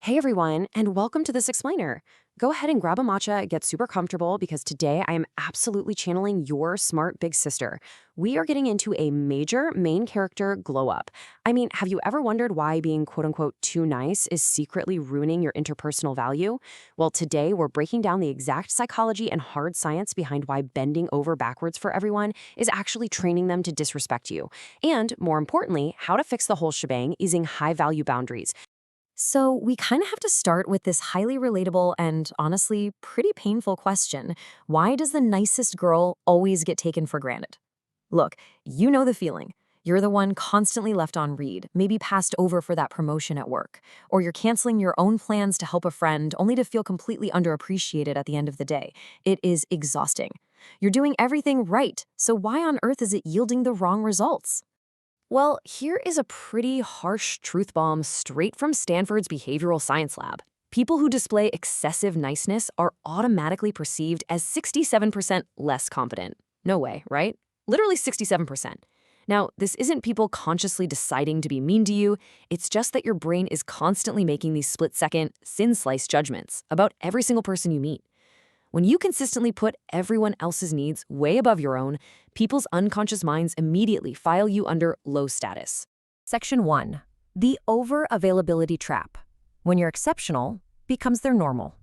Hey everyone, and welcome to This Explainer. Go ahead and grab a matcha, get super comfortable because today I am absolutely channeling your smart big sister. We are getting into a major main character glow up. I mean, have you ever wondered why being quote unquote too nice is secretly ruining your interpersonal value? Well, today we're breaking down the exact psychology and hard science behind why bending over backwards for everyone is actually training them to disrespect you. And more importantly, how to fix the whole shebang using high value boundaries. So, we kind of have to start with this highly relatable and honestly pretty painful question. Why does the nicest girl always get taken for granted? Look, you know the feeling. You're the one constantly left on read, maybe passed over for that promotion at work, or you're canceling your own plans to help a friend only to feel completely underappreciated at the end of the day. It is exhausting. You're doing everything right, so why on earth is it yielding the wrong results? Well, here is a pretty harsh truth bomb straight from Stanford's behavioral science lab. People who display excessive niceness are automatically perceived as 67% less confident. No way, right? Literally 67%. Now, this isn't people consciously deciding to be mean to you, it's just that your brain is constantly making these split-second, sin-sliced judgments about every single person you meet. When you consistently put everyone else's needs way above your own, people's unconscious minds immediately file you under low status. Section 1. The over-availability trap. When you're exceptional, becomes their normal.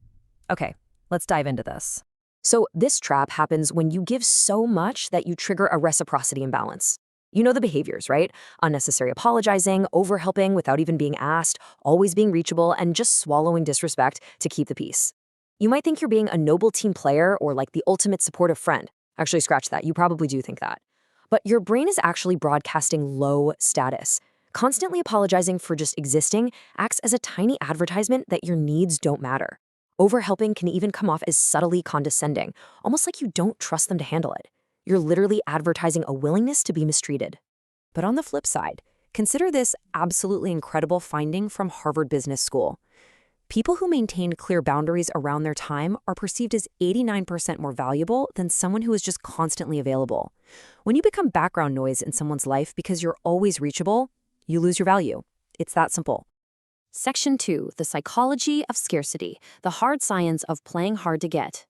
Okay, let's dive into this. So this trap happens when you give so much that you trigger a reciprocity imbalance. You know the behaviors, right? Unnecessary apologizing, overhelping without even being asked, always being reachable, and just swallowing disrespect to keep the peace. You might think you're being a noble team player or like the ultimate supportive friend. Actually, scratch that. You probably do think that. But your brain is actually broadcasting low status. Constantly apologizing for just existing acts as a tiny advertisement that your needs don't matter. Overhelping can even come off as subtly condescending, almost like you don't trust them to handle it. You're literally advertising a willingness to be mistreated. But on the flip side, consider this absolutely incredible finding from Harvard Business School. People who maintain clear boundaries around their time are perceived as 89% more valuable than someone who is just constantly available. When you become background noise in someone's life because you're always reachable, you lose your value. It's that simple. Section 2, the psychology of scarcity, the hard science of playing hard to get.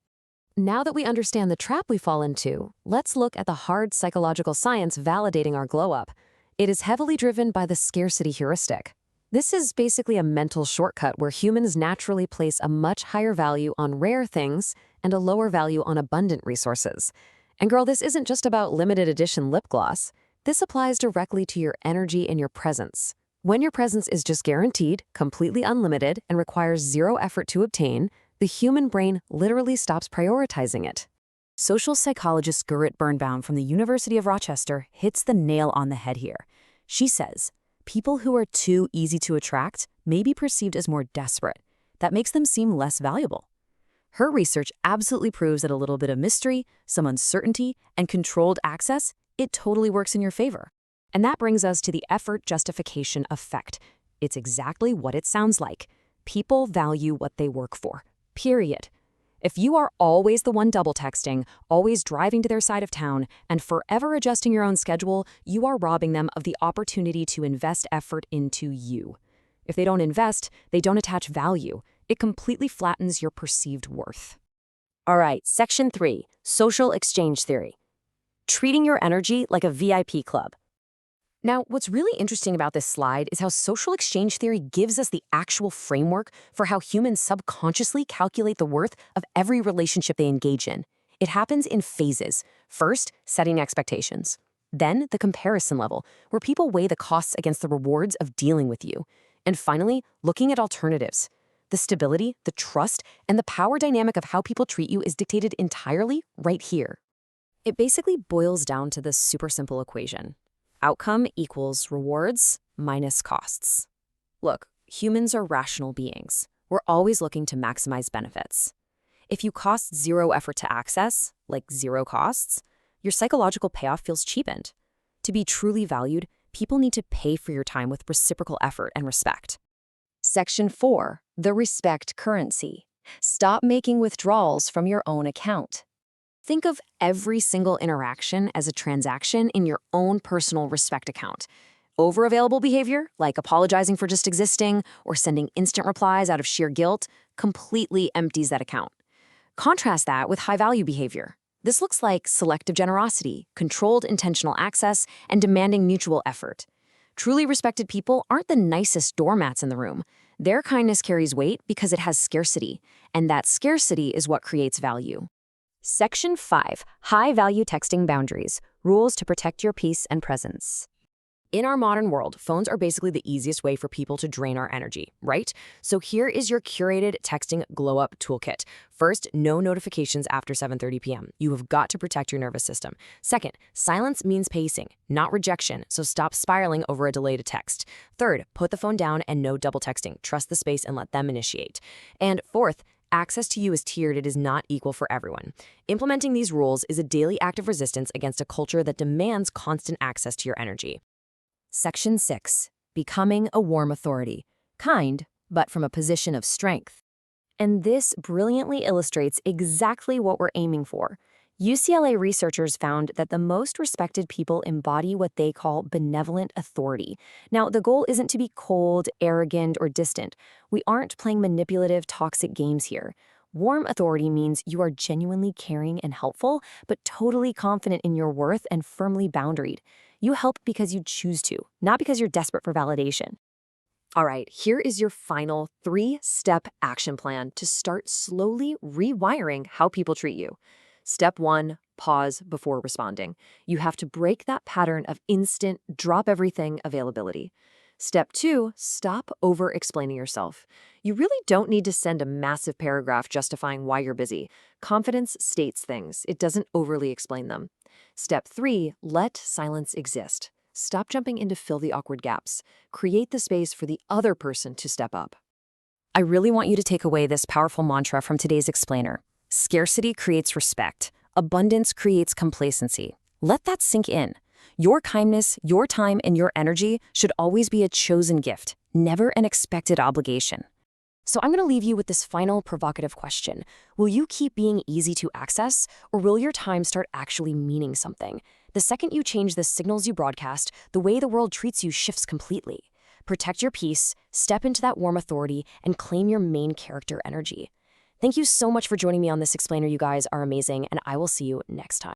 Now that we understand the trap we fall into, let's look at the hard psychological science validating our glow-up. It is heavily driven by the scarcity heuristic. This is basically a mental shortcut where humans naturally place a much higher value on rare things and a lower value on abundant resources. And girl, this isn't just about limited edition lip gloss. This applies directly to your energy and your presence. When your presence is just guaranteed, completely unlimited, and requires zero effort to obtain, the human brain literally stops prioritizing it. Social psychologist Gurrit Birnbaum from the University of Rochester hits the nail on the head here. She says, people who are too easy to attract may be perceived as more desperate. That makes them seem less valuable. Her research absolutely proves that a little bit of mystery, some uncertainty, and controlled access, it totally works in your favor. And that brings us to the effort justification effect. It's exactly what it sounds like. People value what they work for. Period. If you are always the one double texting, always driving to their side of town, and forever adjusting your own schedule, you are robbing them of the opportunity to invest effort into you. If they don't invest, they don't attach value. It completely flattens your perceived worth. All right, Section 3, Social Exchange Theory. Treating your energy like a VIP club. Now, what's really interesting about this slide is how social exchange theory gives us the actual framework for how humans subconsciously calculate the worth of every relationship they engage in. It happens in phases. First, setting expectations. Then, the comparison level, where people weigh the costs against the rewards of dealing with you. And finally, looking at alternatives. The stability, the trust, and the power dynamic of how people treat you is dictated entirely right here. It basically boils down to this super simple equation. Outcome equals rewards minus costs. Look, humans are rational beings. We're always looking to maximize benefits. If you cost zero effort to access, like zero costs, your psychological payoff feels cheapened. To be truly valued, people need to pay for your time with reciprocal effort and respect. Section 4, the respect currency. Stop making withdrawals from your own account. Think of every single interaction as a transaction in your own personal respect account. Overavailable behavior, like apologizing for just existing or sending instant replies out of sheer guilt, completely empties that account. Contrast that with high-value behavior. This looks like selective generosity, controlled intentional access, and demanding mutual effort. Truly respected people aren't the nicest doormats in the room. Their kindness carries weight because it has scarcity, and that scarcity is what creates value. Section 5. High-value texting boundaries. Rules to protect your peace and presence. In our modern world, phones are basically the easiest way for people to drain our energy, right? So here is your curated texting glow-up toolkit. First, no notifications after 7:30 p.m. You have got to protect your nervous system. Second, silence means pacing, not rejection, so stop spiraling over a delayed text. Third, put the phone down and no double texting. Trust the space and let them initiate. And fourth, access to you is tiered. It is not equal for everyone. Implementing these rules is a daily act of resistance against a culture that demands constant access to your energy. Section 6. Becoming a warm authority. Kind, but from a position of strength. And this brilliantly illustrates exactly what we're aiming for. UCLA researchers found that the most respected people embody what they call benevolent authority. Now, the goal isn't to be cold, arrogant, or distant. We aren't playing manipulative, toxic games here. Warm authority means you are genuinely caring and helpful, but totally confident in your worth and firmly boundaried. You help because you choose to, not because you're desperate for validation. All right, here is your final 3-step action plan to start slowly rewiring how people treat you. Step 1, pause before responding. You have to break that pattern of instant, drop everything availability. Step 2, stop over-explaining yourself. You really don't need to send a massive paragraph justifying why you're busy. Confidence states things. It doesn't overly explain them. Step 3, let silence exist. Stop jumping in to fill the awkward gaps. Create the space for the other person to step up. I really want you to take away this powerful mantra from today's explainer. Scarcity creates respect. Abundance creates complacency. Let that sink in. Your kindness, your time, and your energy should always be a chosen gift, never an expected obligation. So I'm going to leave you with this final provocative question. Will you keep being easy to access, or will your time start actually meaning something? The second you change the signals you broadcast, the way the world treats you shifts completely. Protect your peace, step into that warm authority, and claim your main character energy. Thank you so much for joining me on this explainer. You guys are amazing, and I will see you next time.